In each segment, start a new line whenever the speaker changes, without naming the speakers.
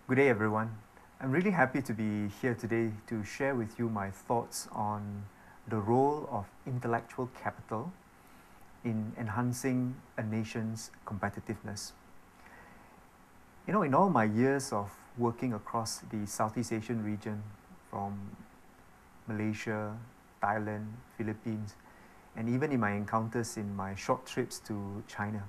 Good day, everyone. I'm really happy to be here today to share with you my thoughts on the role of intellectual capital in enhancing a nation's competitiveness. In all my years of working across the Southeast Asian region, from Malaysia, Thailand, Philippines, and even in my encounters in my short trips to China,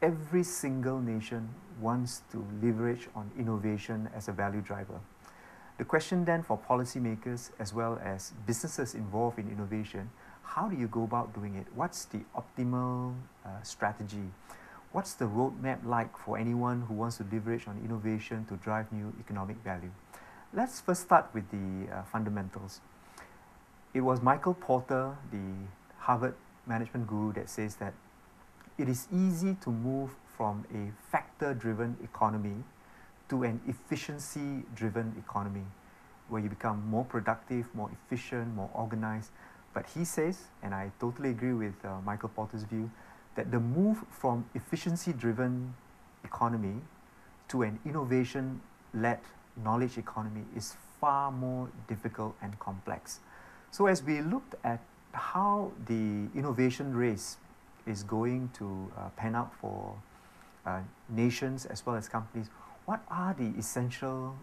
every single nation wants to leverage on innovation as a value driver. The question then for policymakers as well as businesses involved in innovation, how do you go about doing it? What's the optimal strategy? What's the roadmap like for anyone who wants to leverage on innovation to drive new economic value? Let's first start with the fundamentals. It was Michael Porter, the Harvard management guru, that says that it is easy to move from a factor-driven economy to an efficiency-driven economy, where you become more productive, more efficient, more organized. But he says, and I totally agree with Michael Porter's view, that the move from efficiency-driven economy to an innovation-led knowledge economy is far more difficult and complex. So as we looked at how the innovation race is going to pan out for nations as well as companies, what are the essential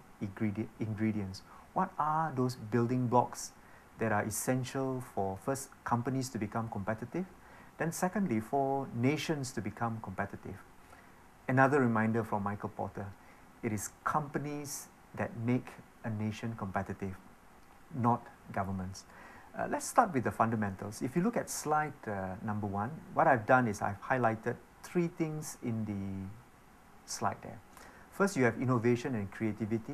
ingredients? What are those building blocks that are essential for, first, companies to become competitive, then secondly, for nations to become competitive? Another reminder from Michael Porter: it is companies that make a nation competitive, not governments. Let's start with the fundamentals. If you look at slide number 1, what I've done is I've highlighted 3 things in the slide there. First, you have innovation and creativity,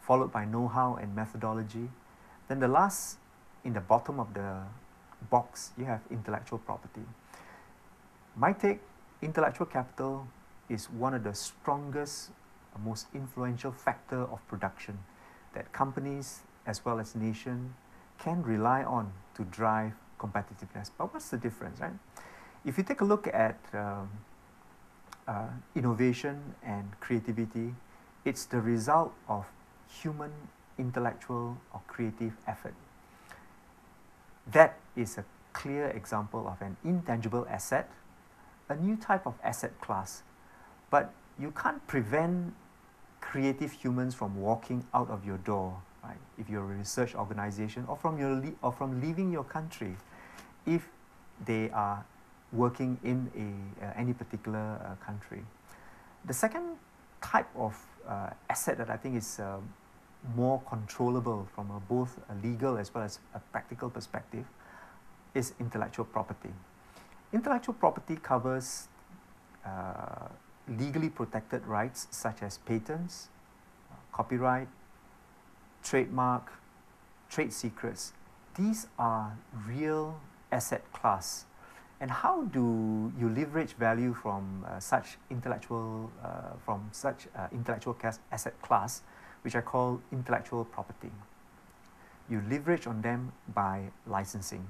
followed by know-how and methodology. Then the last, in the bottom of the box, you have intellectual property. My take: intellectual capital is one of the strongest, most influential factor of production that companies as well as nations can rely on to drive competitiveness. But what's the difference, right? If you take a look at innovation and creativity, it's the result of human intellectual or creative effort. That is a clear example of an intangible asset, a new type of asset class. But you can't prevent creative humans from walking out of your door, right? If you're a research organization, or from leaving your country, if they are working in any particular country. The second type of asset that I think is more controllable from both a legal as well as a practical perspective is intellectual property. Intellectual property covers legally protected rights such as patents, copyright, trademark, trade secrets. These are real asset class. And how do you leverage value from such intellectual asset class, which I call intellectual property? You leverage on them by licensing.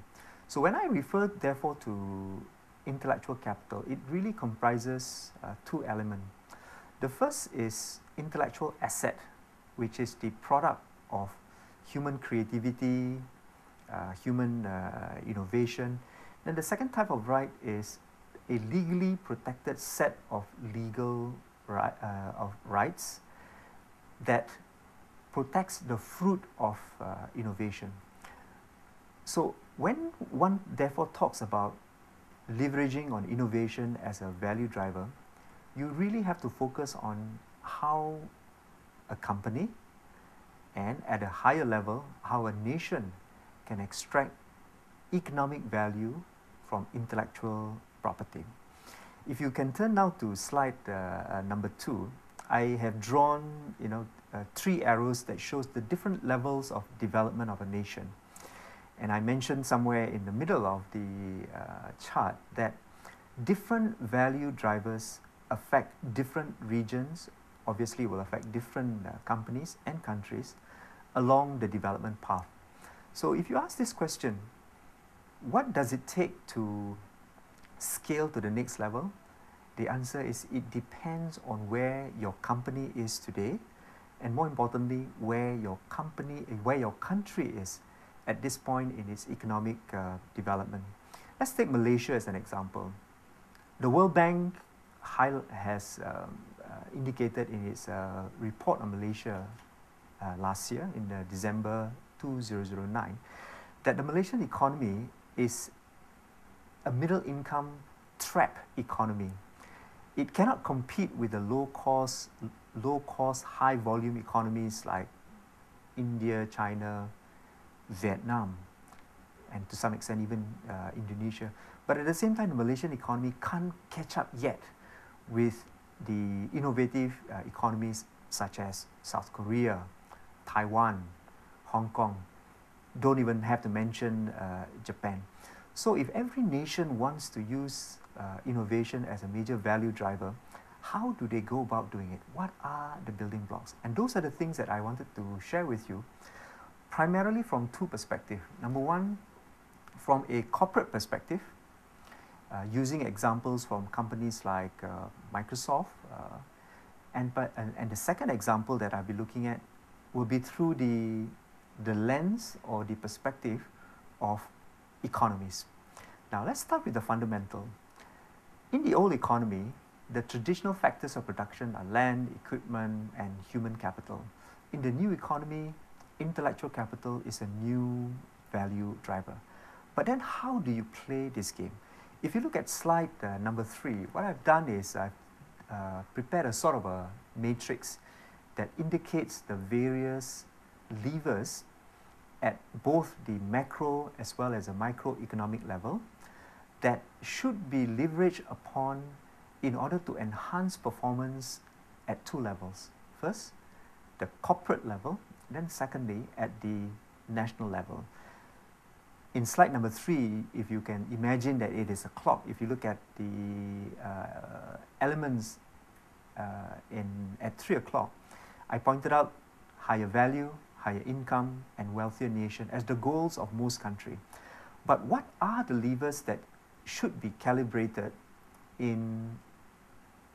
So when I refer, therefore, to intellectual capital, it really comprises 2 elements. The first is intellectual asset, which is the product of human creativity, human innovation. Then the second type of right is a legally protected set of legal rights that protects the fruit of innovation. So when one therefore talks about leveraging on innovation as a value driver, you really have to focus on how a company, and at a higher level, how a nation can extract economic value from intellectual property. If you can turn now to slide number 2, I have drawn 3 arrows that shows the different levels of development of a nation. And I mentioned somewhere in the middle of the chart that different value drivers affect different regions, obviously will affect different companies and countries along the development path. So if you ask this question, what does it take to scale to the next level? The answer is it depends on where your company is today and more importantly, where your country is at this point in its economic development. Let's take Malaysia as an example. The World Bank has indicated in its report on Malaysia last year, in December 2009, that the Malaysian economy is a middle income trap economy. It cannot compete with the low cost, high volume economies like India, China, Vietnam, and to some extent even Indonesia. But at the same time, the Malaysian economy can't catch up yet with the innovative economies such as South Korea, Taiwan, Hong Kong. Don't even have to mention Japan. So if every nation wants to use innovation as a major value driver, how do they go about doing it? What are the building blocks? And those are the things that I wanted to share with you, primarily from two perspectives. Number one, from a corporate perspective, using examples from companies like Microsoft, and the second example that I'll be looking at will be through the lens or the perspective of economies. Now let's start with the fundamental. In the old economy, the traditional factors of production are land, equipment, and human capital. In the new economy, intellectual capital is a new value driver. But then how do you play this game? If you look at slide number 3, what I've done is I've prepared a sort of a matrix that indicates the various levers at both the macro as well as the microeconomic level that should be leveraged upon in order to enhance performance at two levels. First, the corporate level, then secondly, at the national level. In slide number 3, if you can imagine that it is a clock, if you look at the elements at 3 o'clock, I pointed out higher value, higher income, and wealthier nation as the goals of most countries. But what are the levers that should be calibrated in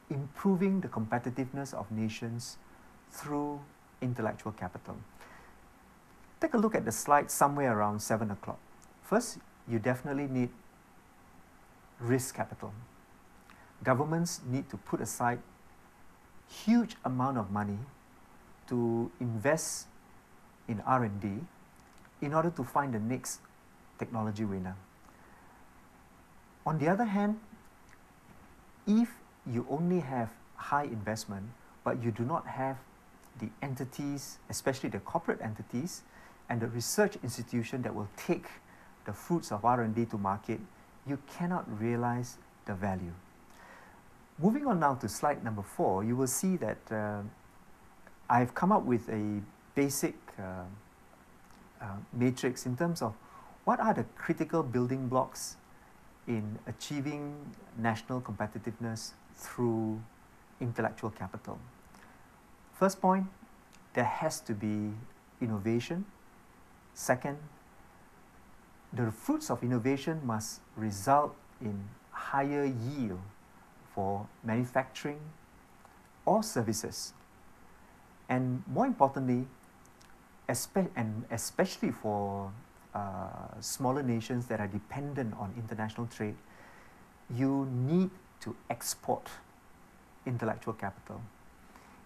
improving the competitiveness of nations through intellectual capital? Take a look at the slide somewhere around 7 o'clock. First, you definitely need risk capital. Governments need to put aside huge amount of money to invest in R&D in order to find the next technology winner. On the other hand, if you only have high investment, but you do not have the entities, especially the corporate entities, and the research institution that will take the fruits of R&D to market, you cannot realize the value. Moving on now to slide number 4, you will see that I've come up with a basic matrix in terms of what are the critical building blocks in achieving national competitiveness through intellectual capital. First point, there has to be innovation. Second, the fruits of innovation must result in higher yield for manufacturing or services. And more importantly, especially for smaller nations that are dependent on international trade, you need to export intellectual capital.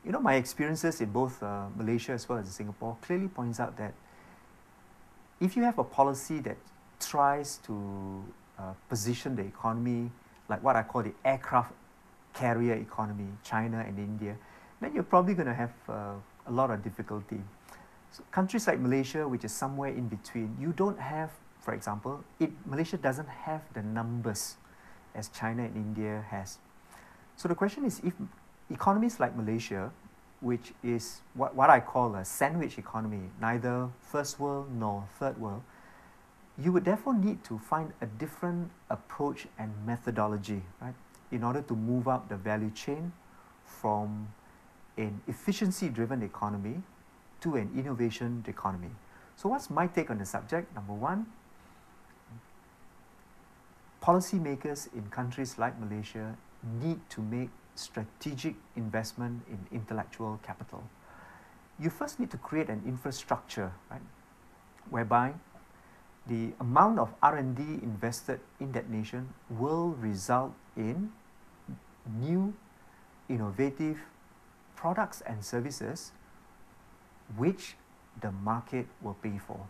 You know, my experiences in both Malaysia as well as Singapore clearly points out that if you have a policy that tries to position the economy like what I call the aircraft carrier economy, China and India, then you're probably going to have a lot of difficulty. So countries like Malaysia, which is somewhere in between, you don't have, for example, Malaysia doesn't have the numbers as China and India has. So the question is, if economies like Malaysia, which is what I call a sandwich economy, neither first world nor third world, you would therefore need to find a different approach and methodology, right, in order to move up the value chain from an efficiency-driven economy to an innovation economy. So what's my take on the subject? Number one, policymakers in countries like Malaysia need to make strategic investment in intellectual capital. you first need to create an infrastructure, right, whereby the amount of R&D invested in that nation will result in new innovative products and services which the market will pay for.